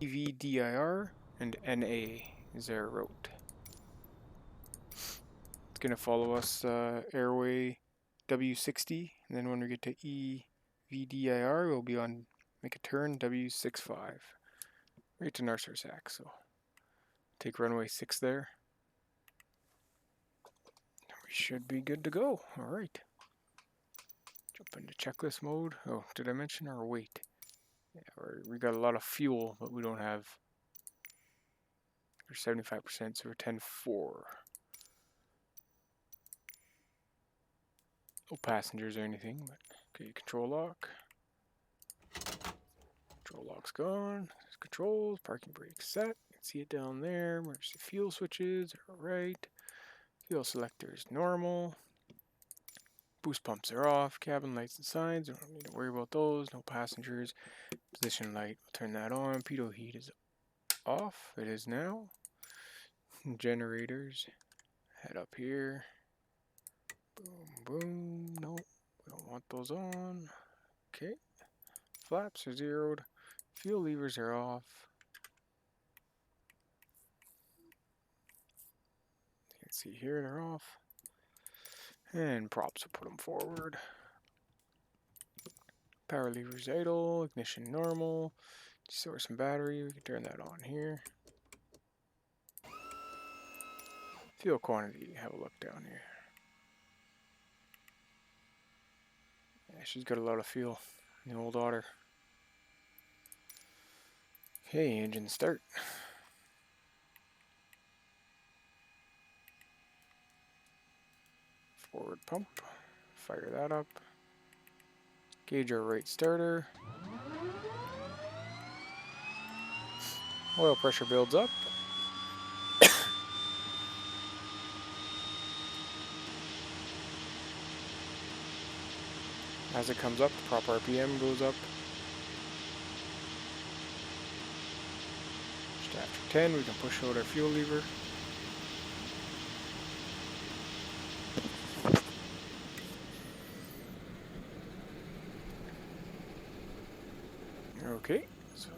EVDIR and NA is our route. It's going to follow us airway W60, and then when we get to EVDIR, we'll be on, make a turn W65, right to Narsarsuaq. So take runway 6 there. We should be good to go. All right. Jump into checklist mode. Oh, did I mention our weight? Yeah, we got a lot of fuel, but we don't have. We're 75%, so we're 10.4. No passengers or anything, but okay, control lock. Control lock's gone. There's controls, parking brake set. You can see it down there. Emergency fuel switches are right. Fuel selector is normal. Boost pumps are off. Cabin lights and signs, we don't need to worry about those. No passengers. Position light, we'll turn that on. Pitot heat is off. It is now. Generators, head up here. Boom, boom. No, we don't want those on. Okay. Flaps are zeroed. Fuel levers are off. You can see here they're off. And props, will put them forward. Power levers idle. Ignition normal. Source and battery, we can turn that on here. Fuel quantity, have a look down here. Yeah, she's got a lot of fuel. The old otter. Okay, engine start. Forward pump. Fire that up. Gauge our right starter. Oil pressure builds up. As it comes up, the prop RPM goes up. Just after 10, we can push out our fuel lever. Okay, so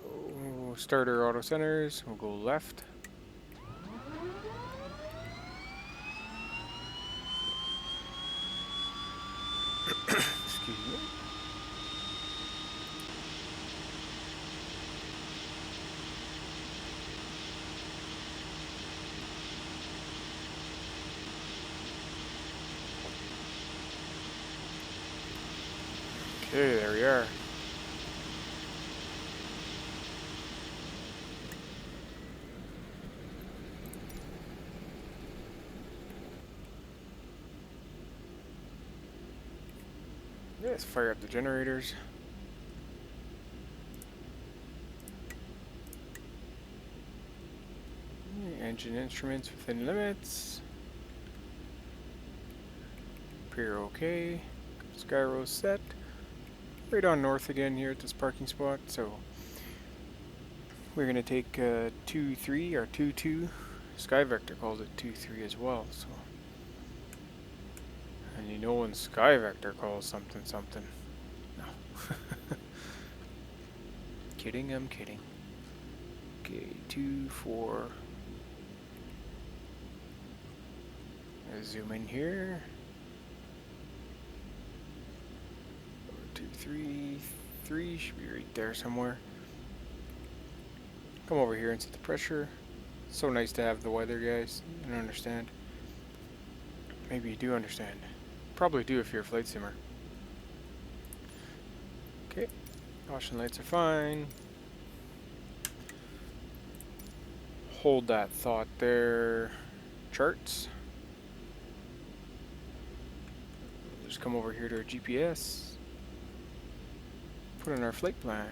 starter auto centers, we'll go left. Excuse me. Okay, there we are. Let's fire up the generators. Engine instruments within limits. Rear okay. Skyro set. Right on north again here at this parking spot. So we're going to take 2-3 or 2-2. Sky Vector calls it 2-3 as well. So, and you know when Sky Vector calls something something. No. Kidding, I'm kidding. Okay, 2-4. Zoom in here. 2-3, 3 should be right there somewhere. Come over here and set the pressure. It's so nice to have the weather, guys. You don't understand. Maybe you do understand. Probably do if you're a flight simmer. Okay, caution lights are fine. Hold that thought there. Charts. Just come over here to our GPS. Put in our flight plan.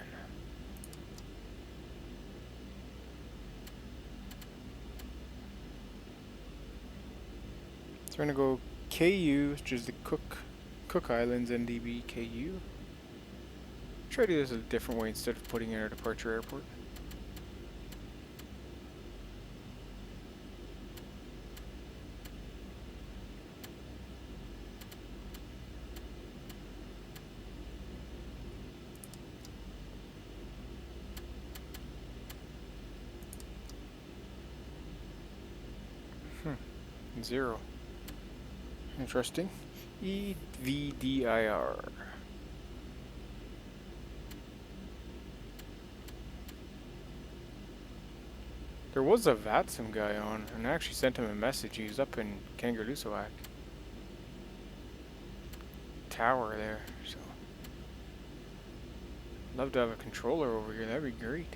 So we're gonna go KU, which is the Cook Islands NDB KU. Try to do this a different way instead of putting in our departure airport. 0. Interesting. EVDIR. There was a Vatsim guy on, and I actually sent him a message. He was up in Narsarsuaq tower there, so love to have a controller over here. That'd be great.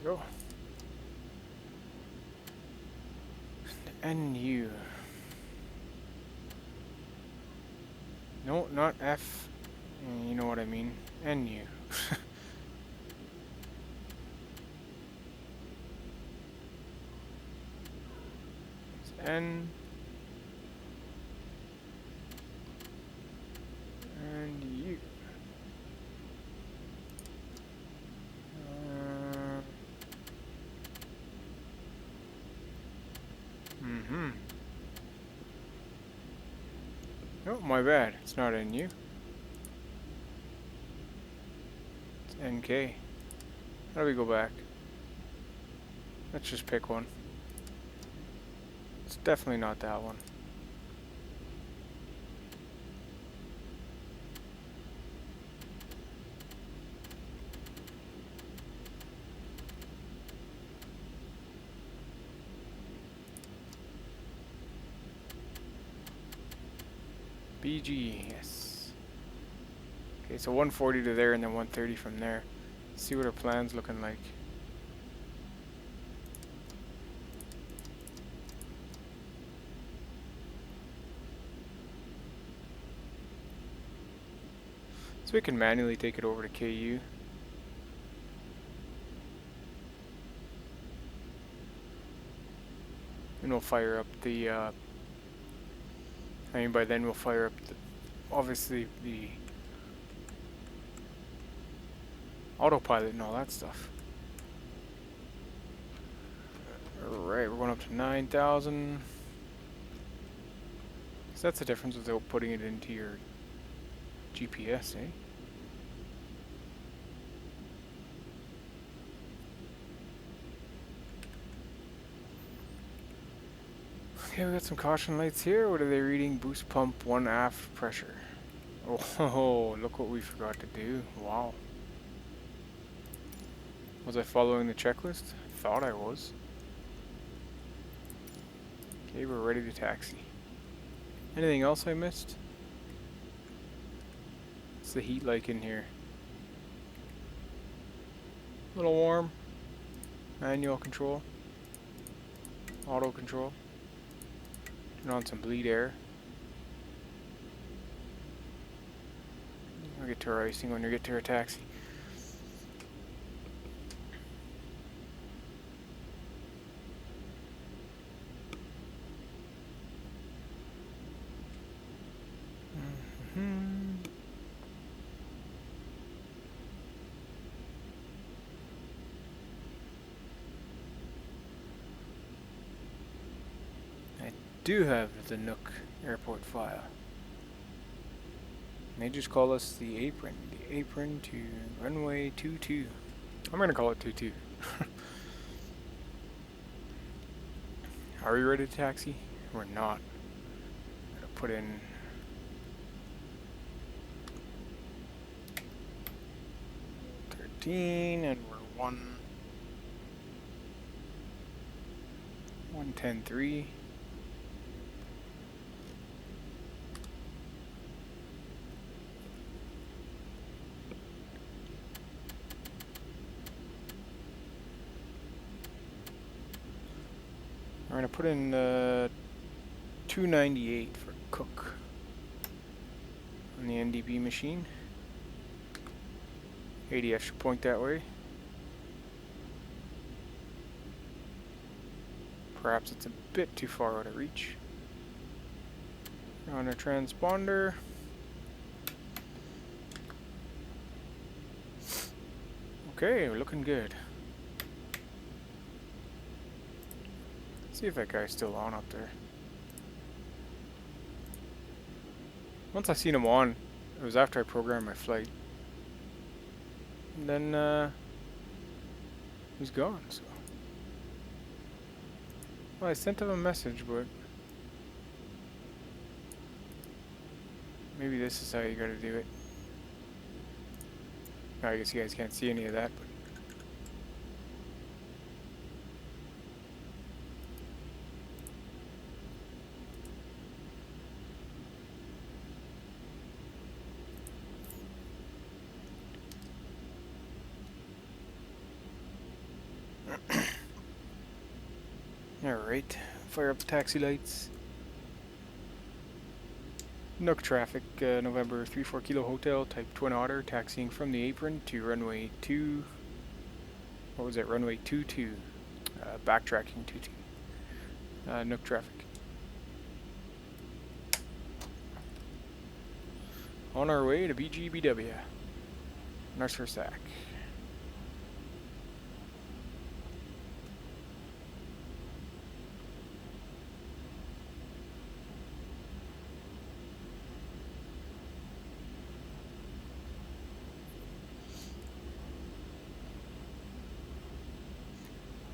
There we go. NU. No, not F. You know what I mean. NU. It's N. And U. Oh, my bad. It's not NU. It's NK. How do we go back? Let's just pick one. It's definitely not that one. BG, yes. Okay, so 140 to there and then 130 from there. Let's see what our plan's looking like. So we can manually take it over to KU. And we'll fire up the, I mean by then we'll fire up the, obviously the autopilot and all that stuff. Alright, we're going up to 9,000. So that's the difference without putting it into your GPS, eh? Okay, we got some caution lights here. What are they reading? Boost pump 1 aft pressure. Oh, look what we forgot to do. Wow. Was I following the checklist? Thought I was. Okay, we're ready to taxi. Anything else I missed? What's the heat like in here? A little warm. Manual control. Auto control. Turn on some bleed air. I'll get to our icing when we get to our taxi. Do have the Nuuk airport file. They just call us the apron. The apron to runway 22. I'm gonna call it 22. Are we ready to taxi? We're not. I'm gonna put in 13 and we're 110.3. We're going to put in 298 for Cook on the NDB machine. ADF should point that way. Perhaps it's a bit too far out of reach. On a transponder. Okay, we're looking good. See if that guy's still on up there. Once I seen him on, it was after I programmed my flight. And then he's gone, so. Well, I sent him a message, but maybe this is how you gotta do it. Oh, I guess you guys can't see any of that, but alright, fire up the taxi lights. Nuuk traffic, November 34 Kilo Hotel, type Twin Otter, taxiing from the apron to runway 2. What was it? Runway 22. Backtracking 22. Nuuk traffic. On our way to BGBW. Narsarsuaq.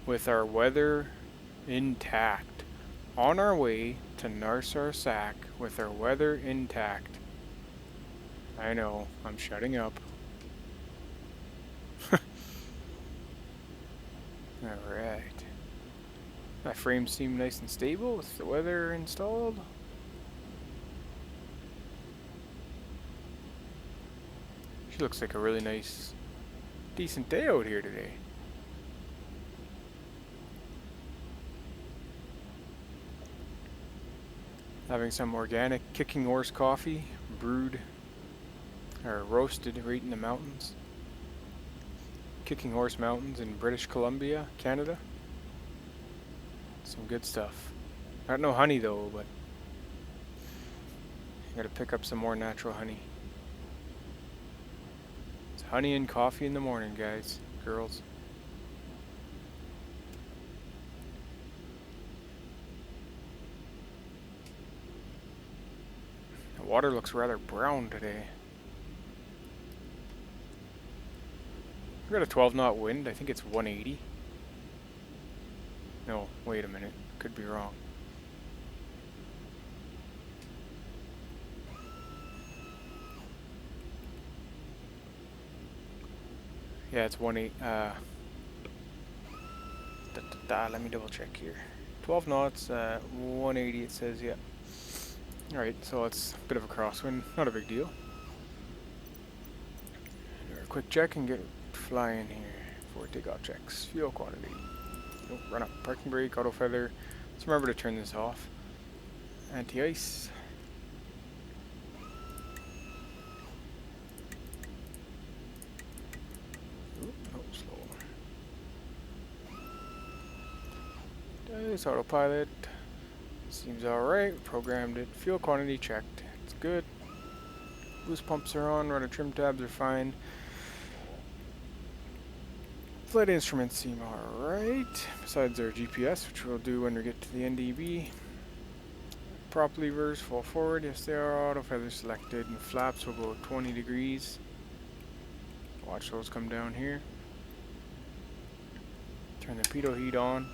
With our weather intact. On our way to Narsarsuaq with our weather intact. I know, I'm shutting up. Alright. My frames seem nice and stable with the weather installed. She looks like a really nice, decent day out here today. Having some organic kicking horse coffee, brewed or roasted right in the mountains. Kicking Horse Mountains in British Columbia, Canada. Some good stuff. Got no honey though, but I gotta pick up some more natural honey. It's honey and coffee in the morning, guys, girls. The water looks rather brown today. We got a 12-knot wind. I think it's 180. No, wait a minute. Could be wrong. Yeah, it's 180. Let me double check here. 12 knots, 180 it says, yeah. Alright, so it's a bit of a crosswind. Not a big deal. A quick check and get flying here for takeoff checks. Fuel quantity. Nope, run up. Parking brake, auto feather. Let's remember to turn this off. Anti-ice. This autopilot seems alright. Programmed it. Fuel quantity checked. It's good. Boost pumps are on. Rudder trim tabs are fine. Flight instruments seem alright. Besides our GPS, which we'll do when we get to the NDB. Prop levers fall forward. Yes, they are. Auto feather selected. And flaps will go 20 degrees. Watch those come down here. Turn the pitot heat on.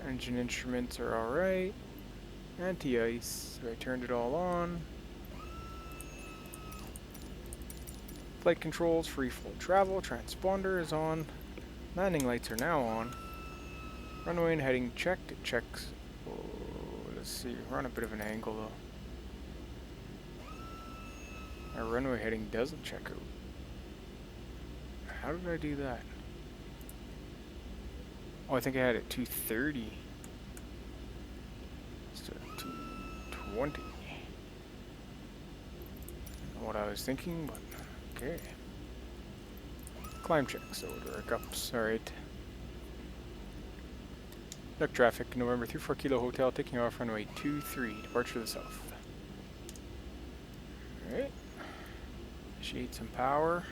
Engine instruments are alright. Anti-ice. So I turned it all on. Flight controls, free flow travel. Transponder is on. Landing lights are now on. Runway and heading checked. It checks. Oh, let's see. We're on a bit of an angle though. Our runway heading doesn't check out. How did I do that? Oh, I think I had it 230. Instead of 220. I don't know what I was thinking, but okay. Climb check, so direct ups, alright. Nuuk traffic, November 34 Kilo Hotel, taking off runway 23, departure to the south. Alright. Initiate some power.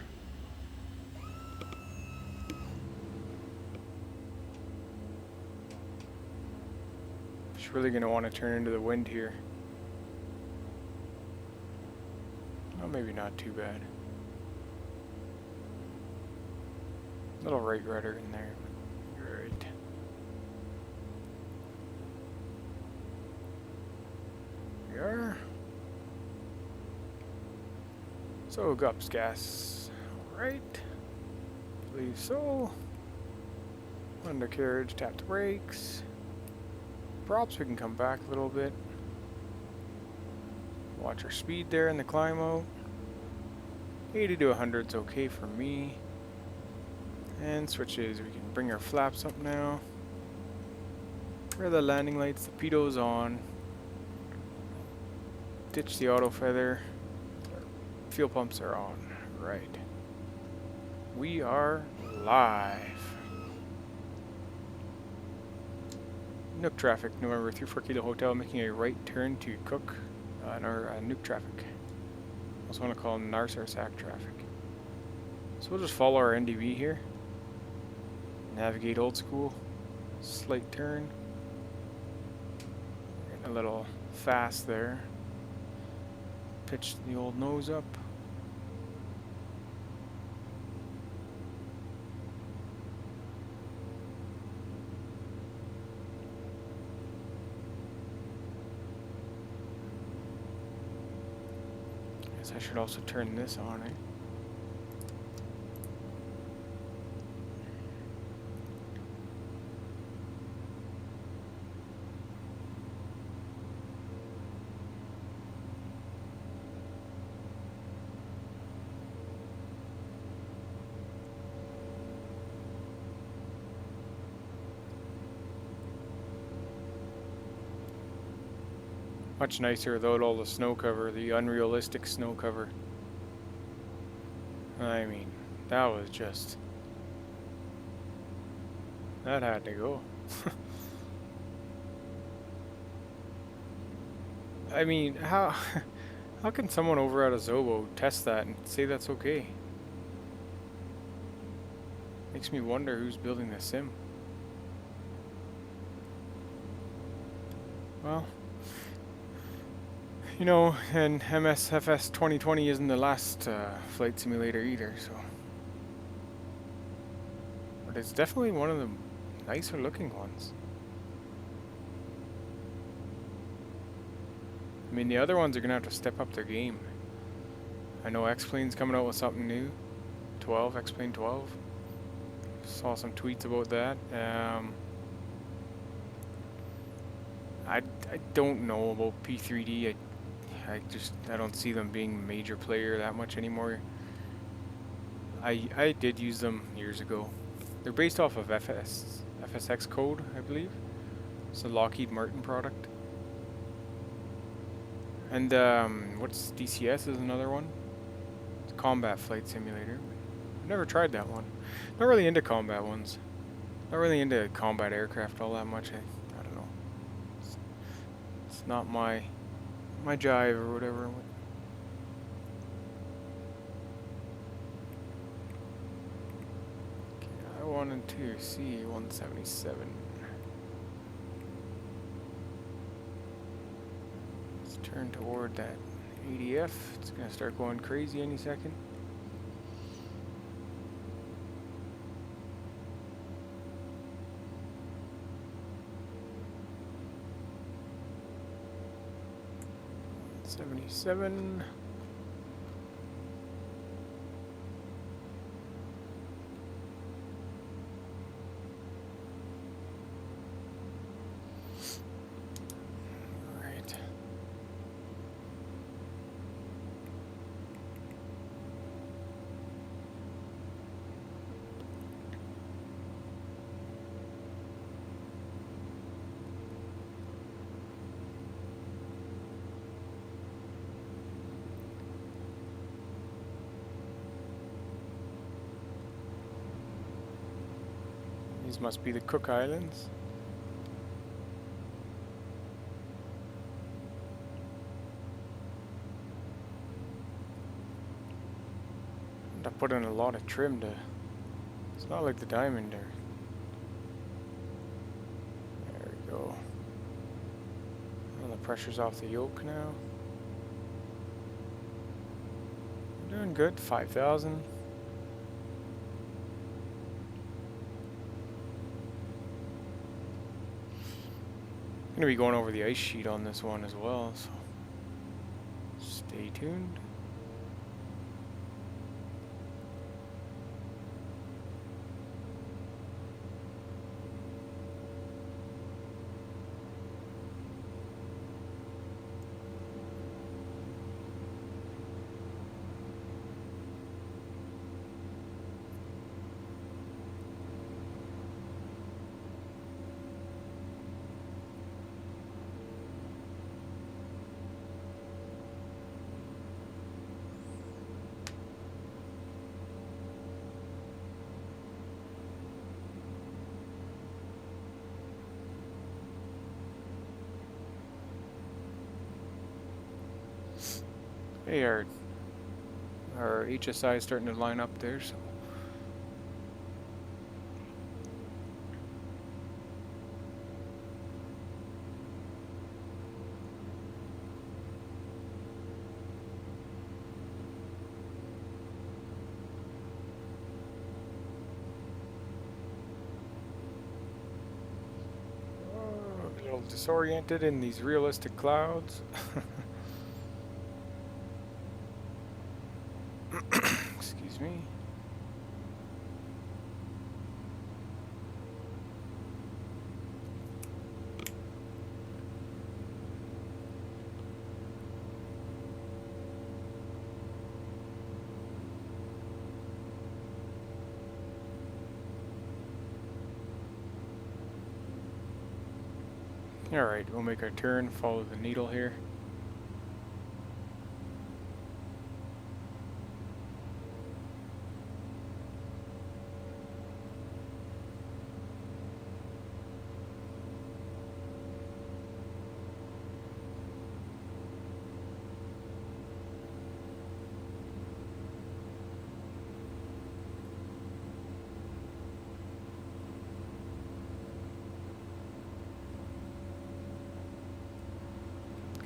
It's really going to want to turn into the wind here. Oh, maybe not too bad. Little right rudder in there. Right. We are. So, Gups gas. Alright. Believe so. Undercarriage, tap the brakes. Props, we can come back a little bit. Watch our speed there in the climb out. 80 to 100 is okay for me. And switches, we can bring our flaps up now. Where are the landing lights? The pido's on. Ditch the auto feather. Fuel pumps are on. Right. We are live. Nuuk traffic, November 34 Kilo Hotel, making a right turn to Cook, Nuuk traffic. Also want to call Narsarsuaq traffic. So we'll just follow our NDB here. Navigate old school. Slight turn. Getting a little fast there. Pitch the old nose up. Guess I should also turn this on, eh? Much nicer without all the snow cover, the unrealistic snow cover. I mean, that was just... that had to go. I mean, how can someone over at a Zobo test that and say that's okay? Makes me wonder who's building the sim. Well... you know, and MSFS 2020 isn't the last flight simulator either, so... but it's definitely one of the nicer looking ones. I mean, the other ones are going to have to step up their game. I know X-Plane's coming out with something new. 12, X-Plane 12. Saw some tweets about that. I don't know about P3D. I don't see them being a major player that much anymore. I did use them years ago. They're based off of FSX code, I believe. It's a Lockheed Martin product. And what's DCS is another one. It's a combat flight simulator. I've never tried that one. Not really into combat ones. Not really into combat aircraft all that much. I don't know. It's not my jive or whatever. Okay, I wanted to see 177. Let's turn toward that ADF. It's gonna start going crazy any second. '77. Right. These must be the Cook Islands. I put in a lot of trim to... it's not like the Diamond there. There we go. Well, the pressure's off the yoke now. We're doing good. 5,000. Going to be going over the ice sheet on this one as well, so stay tuned. Hey, our HSI is starting to line up there, so a little disoriented in these realistic clouds. Excuse me. Alright, we'll make our turn, follow the needle here.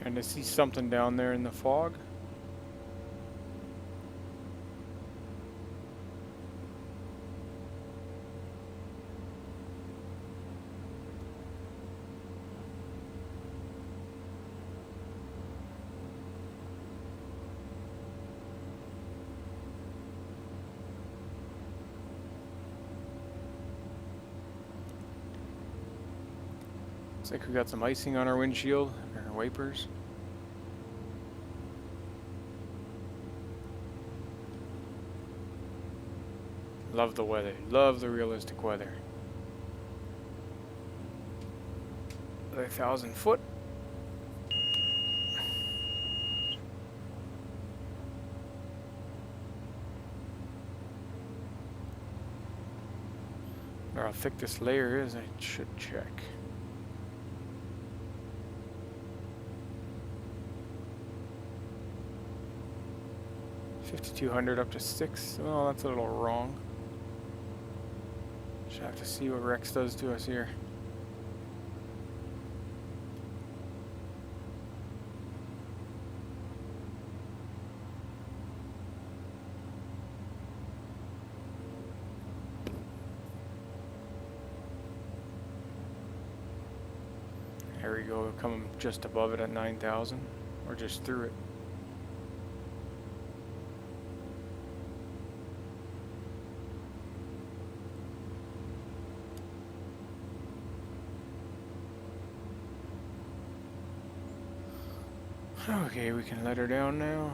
Kind of see something down there in the fog. Looks like we got some icing on our windshield, our wipers. Love the weather, love the realistic weather. 1,000 foot. Or how thick this layer is, I should check. $5,200 up to 6. Well, that's a little wrong. Should have to see what Rex does to us here. There we go, come just above it at 9,000, or just through it. Okay, we can let her down now.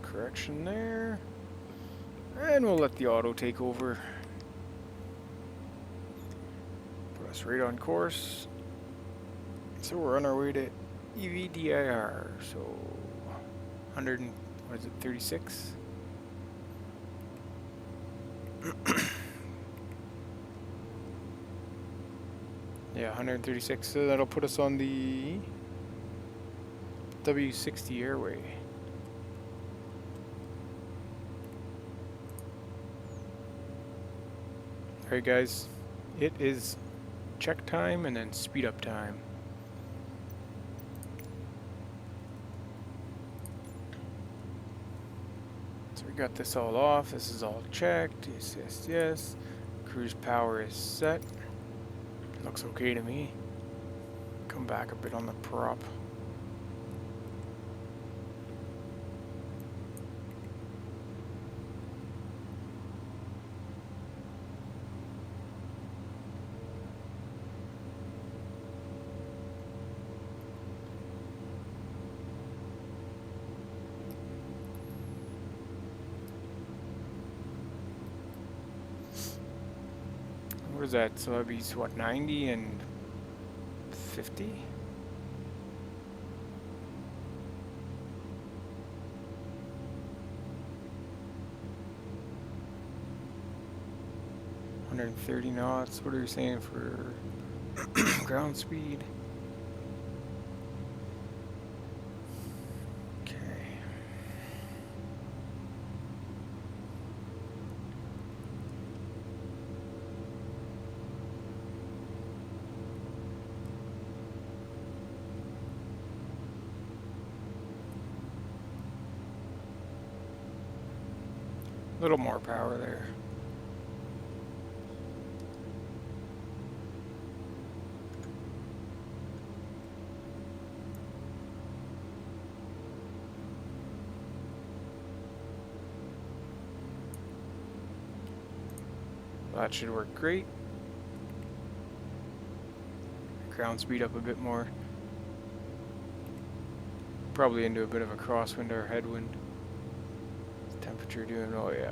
Correction there. And we'll let the auto take over. Put us right on course. So we're on our way to EVDIR. So 100 and, what is it, 36? Yeah, 136. So that'll put us on the W60 airway. Alright guys, it is check time and then speed up time. So we got this all off, this is all checked, yes, yes, yes. Cruise power is set. Looks okay to me. Come back a bit on the prop. What is that? So that'd be what, 90 and 50? $130 knots. What are you saying for ground speed? Okay. A little more power there. That should work great. Ground speed up a bit more. Probably into a bit of a crosswind or headwind. Temperature doing, oh yeah.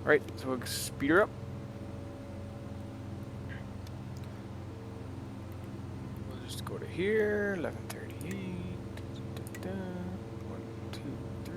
Right, so we'll speed her up. We'll just go to here, 1138. Da, da, da. 1, 2, 3.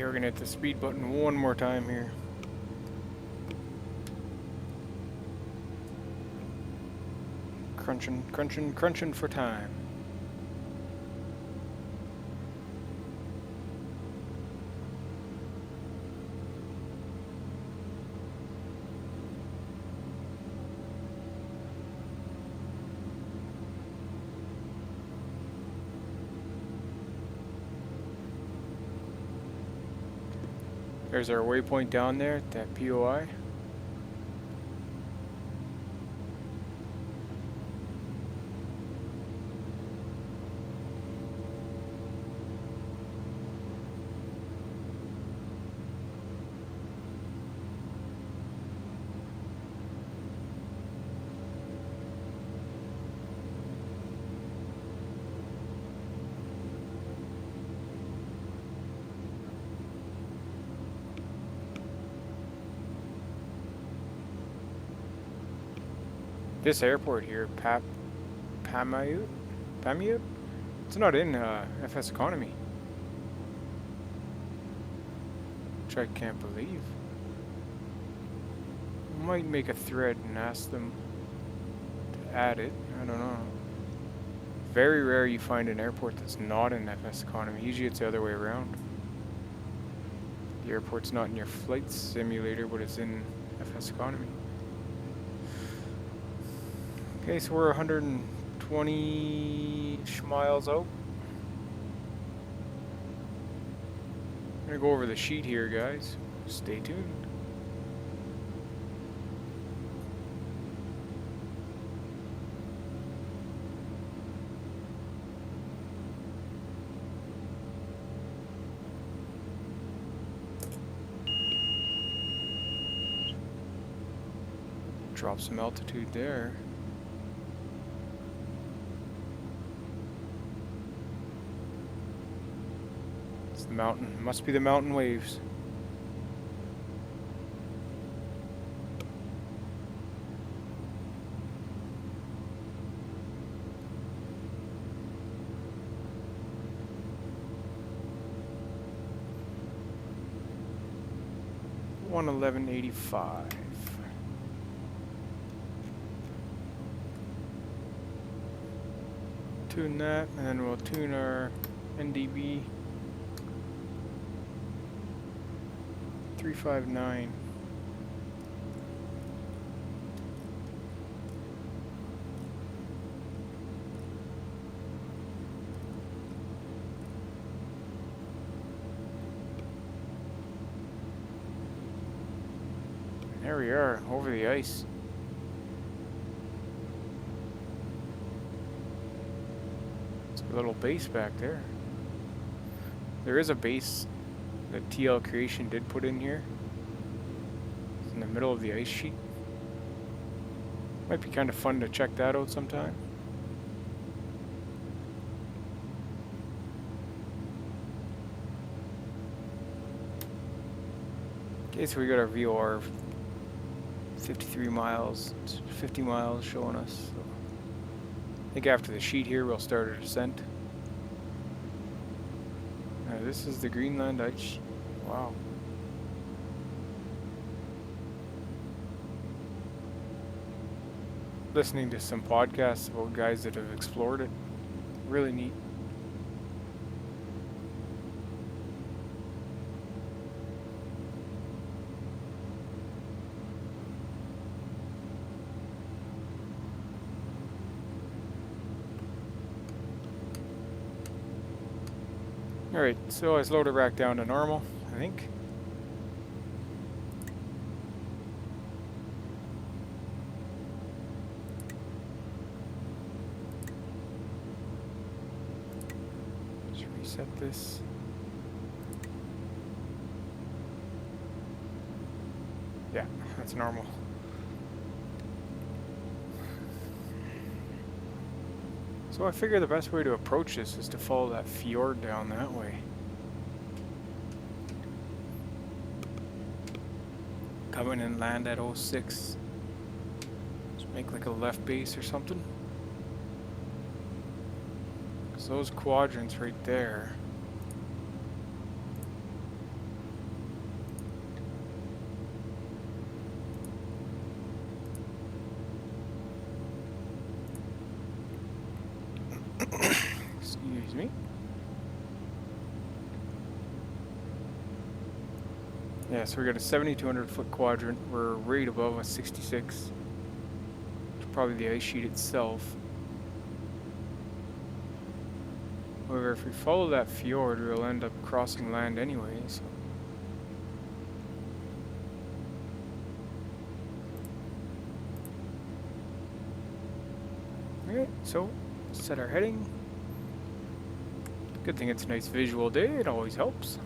we're gonna hit the speed button one more time here. Crunching, crunching, crunching for time. There's our waypoint down there, that POI. This airport here, Pamiut? It's not in FSeconomy. Which I can't believe. Might make a thread and ask them to add it. I don't know. Very rare you find an airport that's not in FSeconomy. Usually it's the other way around. The airport's not in your flight simulator, but it's in FSeconomy. Okay, so we're 120-ish miles out. I'm gonna go over the sheet here, guys. Stay tuned. Drop some altitude there. The mountain. Must be the mountain waves. $111.85. Tune that, and then we'll tune our NDB. 359. There we are, over the ice. It's a little base back there. There is a base that TL Creation did put in here. It's in the middle of the ice sheet. Might be kind of fun to check that out sometime. Okay, so we got our VOR 53 miles, 50 miles showing us. So I think after the sheet here we'll start our descent. This is the Greenland ice. Wow. Listening to some podcasts about guys that have explored it. Really neat. Alright, so I slowed it back down to normal, I think. Just reset this. Yeah, that's normal. So I figure the best way to approach this is to follow that fjord down that way. Come in and land at 06. Just make like a left base or something. Because those quadrants right there Excuse me. Yeah, so we got a 7,200 foot quadrant. We're right above a 66. It's probably the ice sheet itself. However, if we follow that fjord, we'll end up crossing land anyway, so. Okay, so set our heading. Good thing it's a nice visual day, it always helps.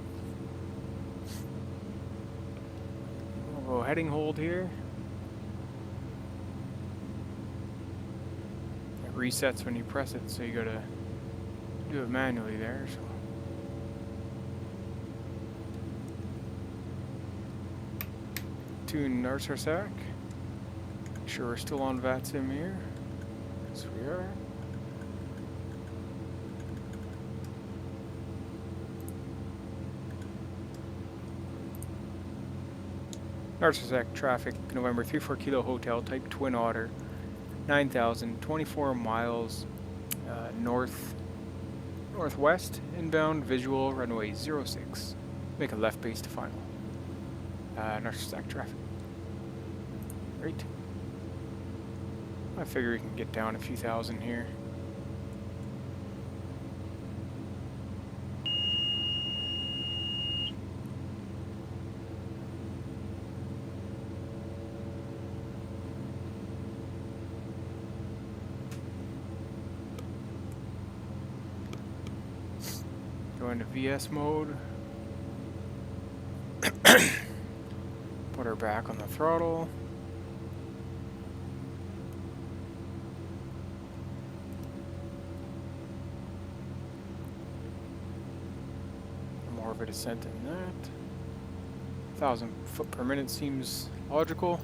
We'll go heading hold here. It resets when you press it, so you gotta do it manually there. So. To Narsarsuaq. Make sure we're still on Vatsim here. Yes, we are. Narsarsuaq traffic, November 34 Kilo Hotel, type Twin Otter, 9,024 miles northwest, inbound, visual, runway 06. Make a left base to final. Narsarsuaq traffic. Great. I figure we can get down a few thousand here. Go into VS mode. Put her back on the throttle. More of a descent than that. 1,000 foot per minute seems logical.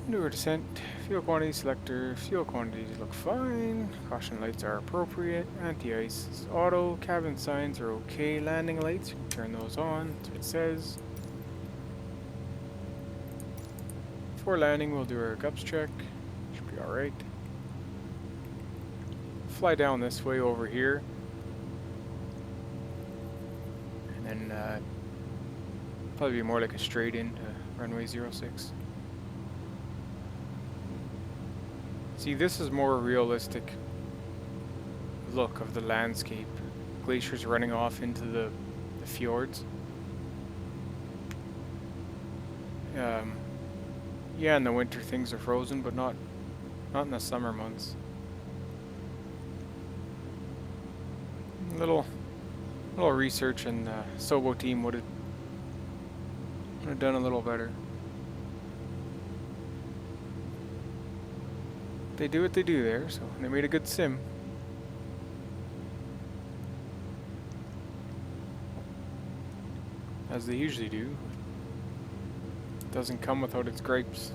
Newer descent, fuel quantity selector, fuel quantities look fine, caution lights are appropriate, anti-ice is auto, cabin signs are okay, landing lights, you can turn those on, that's what it says. Before landing we'll do our gups check, should be alright. Fly down this way over here, and then probably be more like a straight in to runway 06. See, this is more realistic look of the landscape. Glaciers running off into the fjords. Yeah, in the winter things are frozen, but not in the summer months. A little research, and the Sobo team would have done a little better. They do what they do there, so they made a good sim. As they usually do. It doesn't come without its gripes.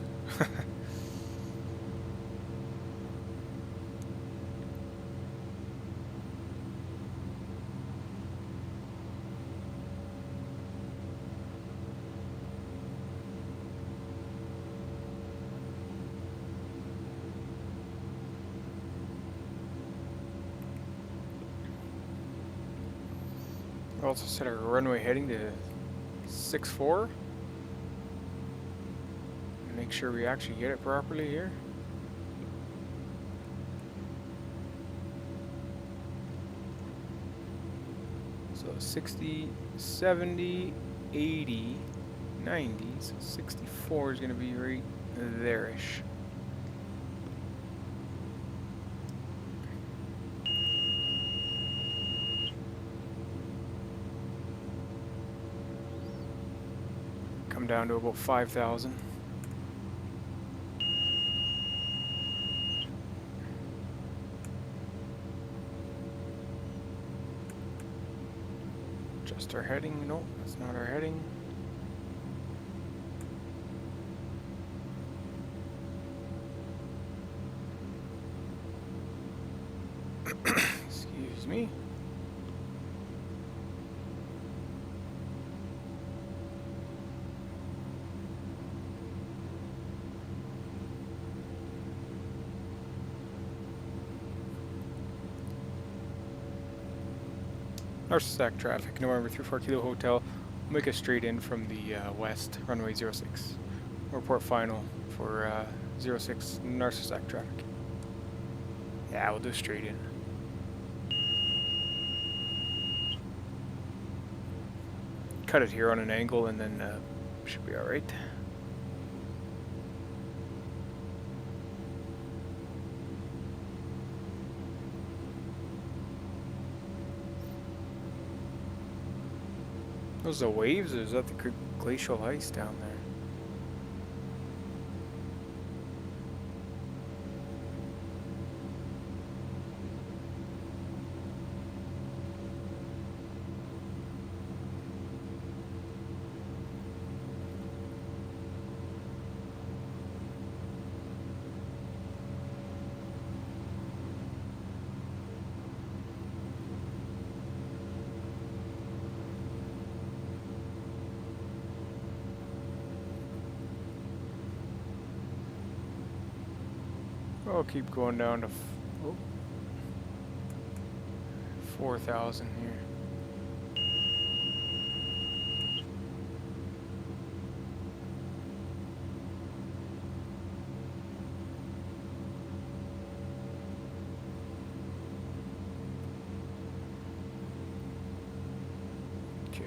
We also set our runway heading to 64. Make sure we actually get it properly here. So 60, 70, 80, 90, so 64 is going to be right there-ish. Come down to about 5,000. Just our heading. Nope, that's not our heading. Excuse me. Narsarsuaq traffic, November 34 Kilo Hotel. We'll make a straight in from the west, runway 06. Report final for 06 Narsarsuaq traffic. Yeah, we'll do straight in. Cut it here on an angle and then should be alright. Those the waves, or is that the glacial ice down there? I'll keep going down to 4,000 here. Okay.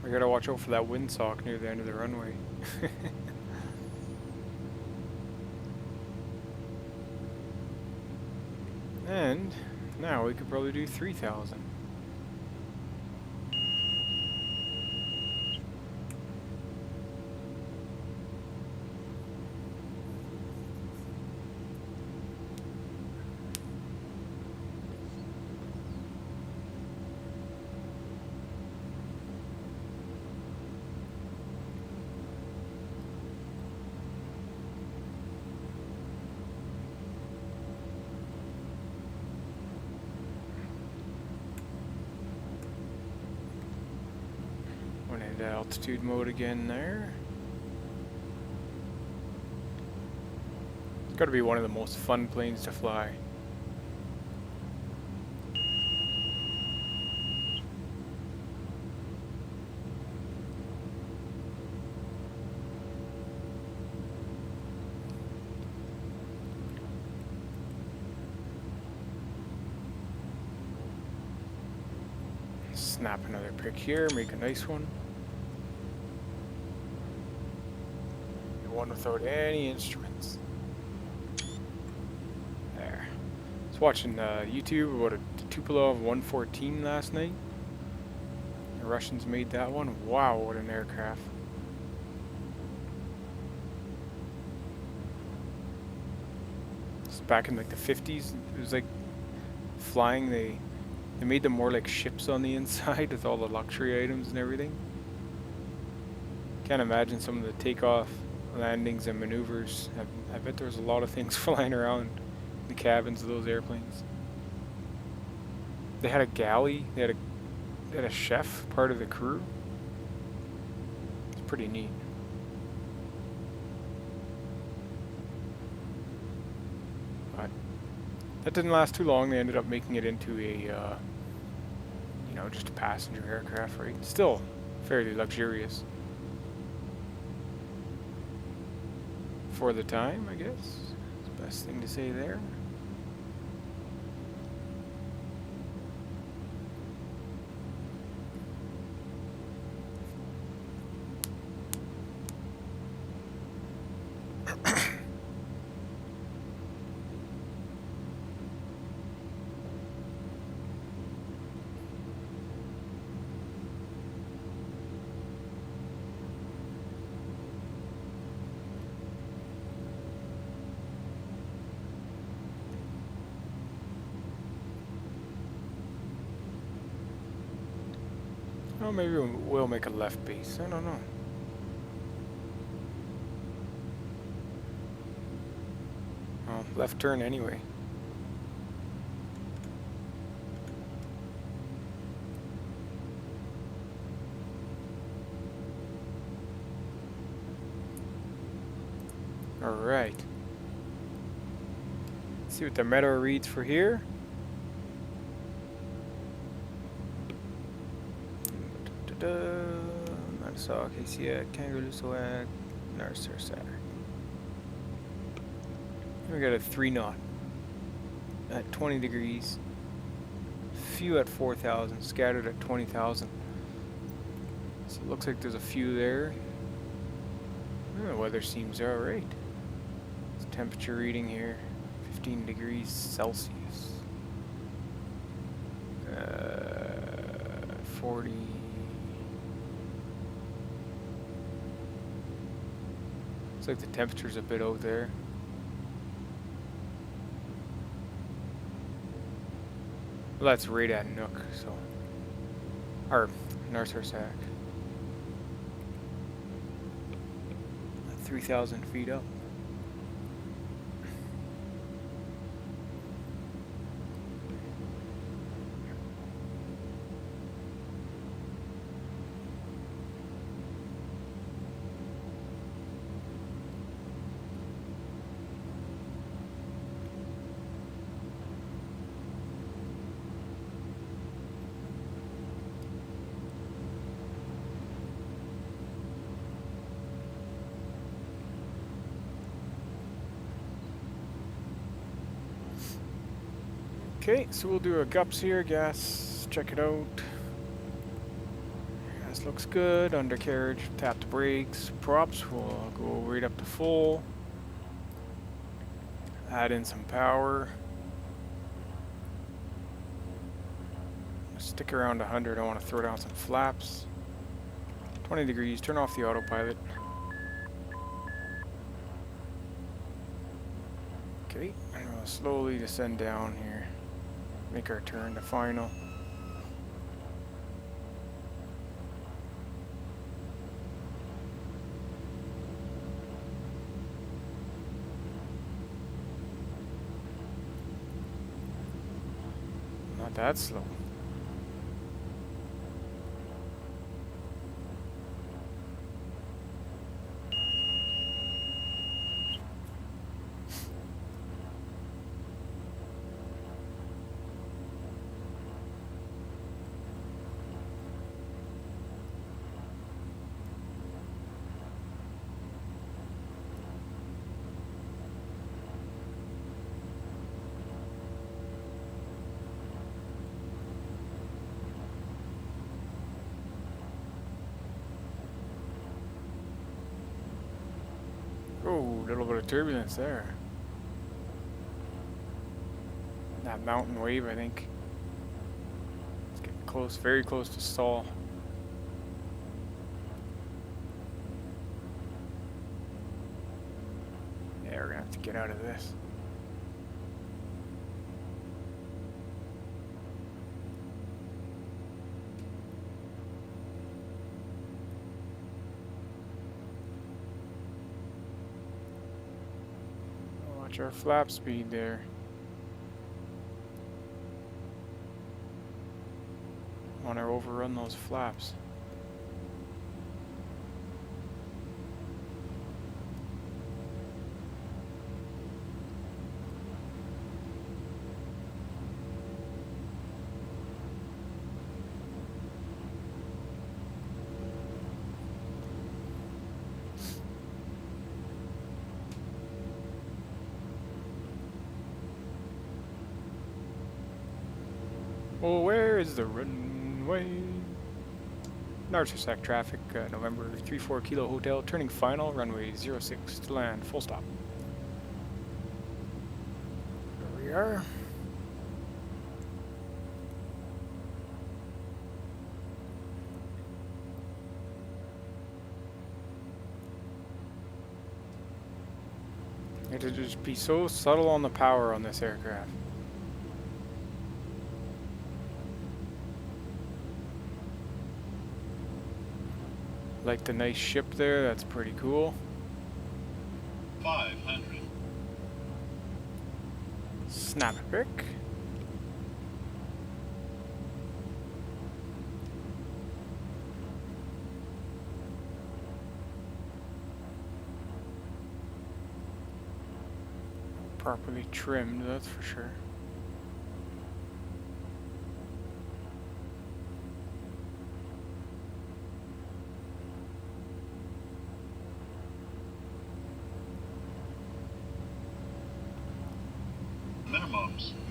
I gotta watch out for that windsock near the end of the runway. And now we could probably do 3,000. Went into altitude mode again there. It's got to be one of the most fun planes to fly. Snap another pic here, make a nice one. One without any instruments. There. I was watching YouTube about a Tupolev 114 last night. The Russians made that one. Wow, what an aircraft. It's back in like the 50s. It was like flying. They made them more like ships on the inside with all the luxury items and everything. Can't imagine some of the takeoff, landings, and maneuvers. I bet there's a lot of things flying around in the cabins of those airplanes. They had a galley. They had a chef, part of the crew. It's pretty neat. But That didn't last too long. They ended up making it into a, just a passenger aircraft, right? Still fairly luxurious. For the time, I guess. That's the best thing to say there. Oh, maybe we'll make a left base. I don't know. Oh, left turn anyway. Alright. See what the meta reads for here. Narsarsuaq, Kangaroosawak, Narsarsuaq. We got a 3 knot at 20 degrees. Few at 4,000, scattered at 20,000. So it looks like there's a few there. The weather seems alright. Temperature reading here, 15 degrees Celsius. 40. Looks like the temperature's a bit out there. Well, that's right at Nuuk, so. Or Narsarsuaq. 3,000 feet up. Okay, so we'll do a gups here, gas, check it out. Gas looks good, undercarriage, tap the brakes, props, we'll go right up to full. Add in some power. Stick around 100, I want to throw down some flaps. 20 degrees, turn off the autopilot. Okay, and we'll slowly descend down here. Make our turn to final. Not that slow. Oh, a little bit of turbulence there. That mountain wave, I think. It's getting close, very close to stall. Yeah, we're gonna have to get out of this. Watch our flap speed there. Want to overrun those flaps. Oh, where is the runway? Narsarsuaq traffic, November 34 Kilo Hotel, turning final, runway 06 to land, full stop. There we are. It'll just be so subtle on the power on this aircraft. Like the nice ship there, that's pretty cool. 500. Snap a pic. Properly trimmed, that's for sure.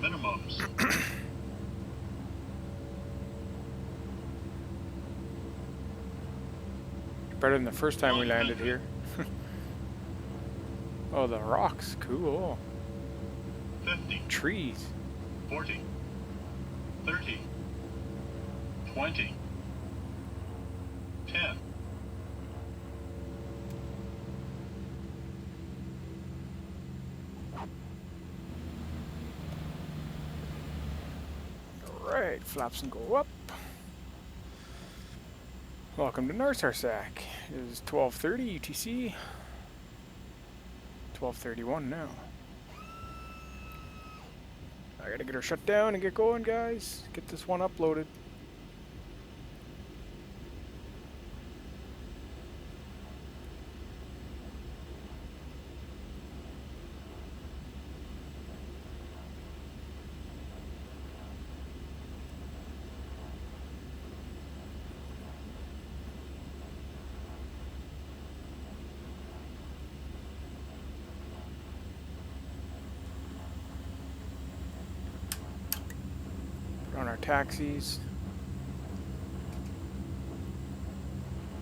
Minimums. Better than the first time we landed here. Oh, the rocks, cool. 50. Trees. 40. 30. 20. 10. Alright, flaps and go up. Welcome to Narsarsuaq. It is 12:30 UTC. 12:31 now. I gotta get her shut down and get going, guys. Get this one uploaded. On our taxis.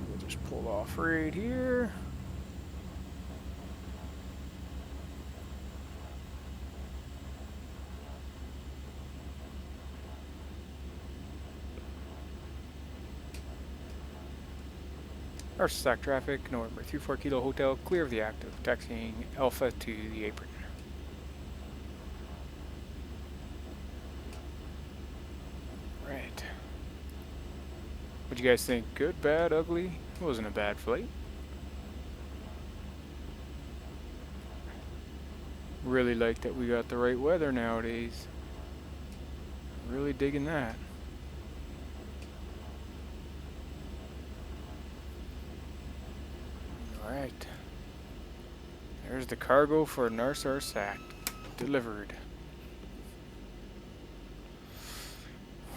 We'll just pull off right here. Narsarsuaq traffic, November 34 Kilo Hotel, clear of the active, taxiing Alpha to the apron. Right. What'd you guys think? Good, bad, ugly? It wasn't a bad flight. Really like that we got the right weather nowadays. Really digging that. Alright. There's the cargo for Narsarsuaq. Delivered.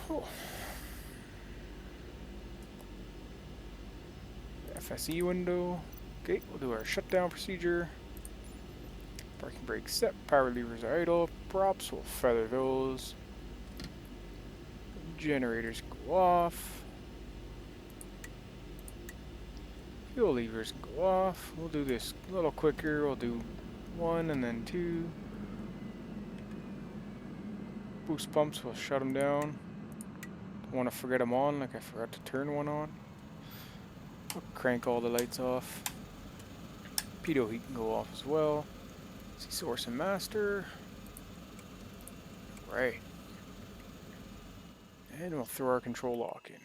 Oh. FSE window. Okay, we'll do our shutdown procedure. Parking brake set, power levers are idle, props, we'll feather those. Generators go off. Fuel levers go off. We'll do this a little quicker. We'll do 1 and then 2. Boost pumps, we'll shut them down. Don't want to forget them on, like I forgot to turn one on. We'll crank all the lights off. Pitot heat can go off as well. See source and master. Right. And we'll throw our control lock in.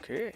Okay.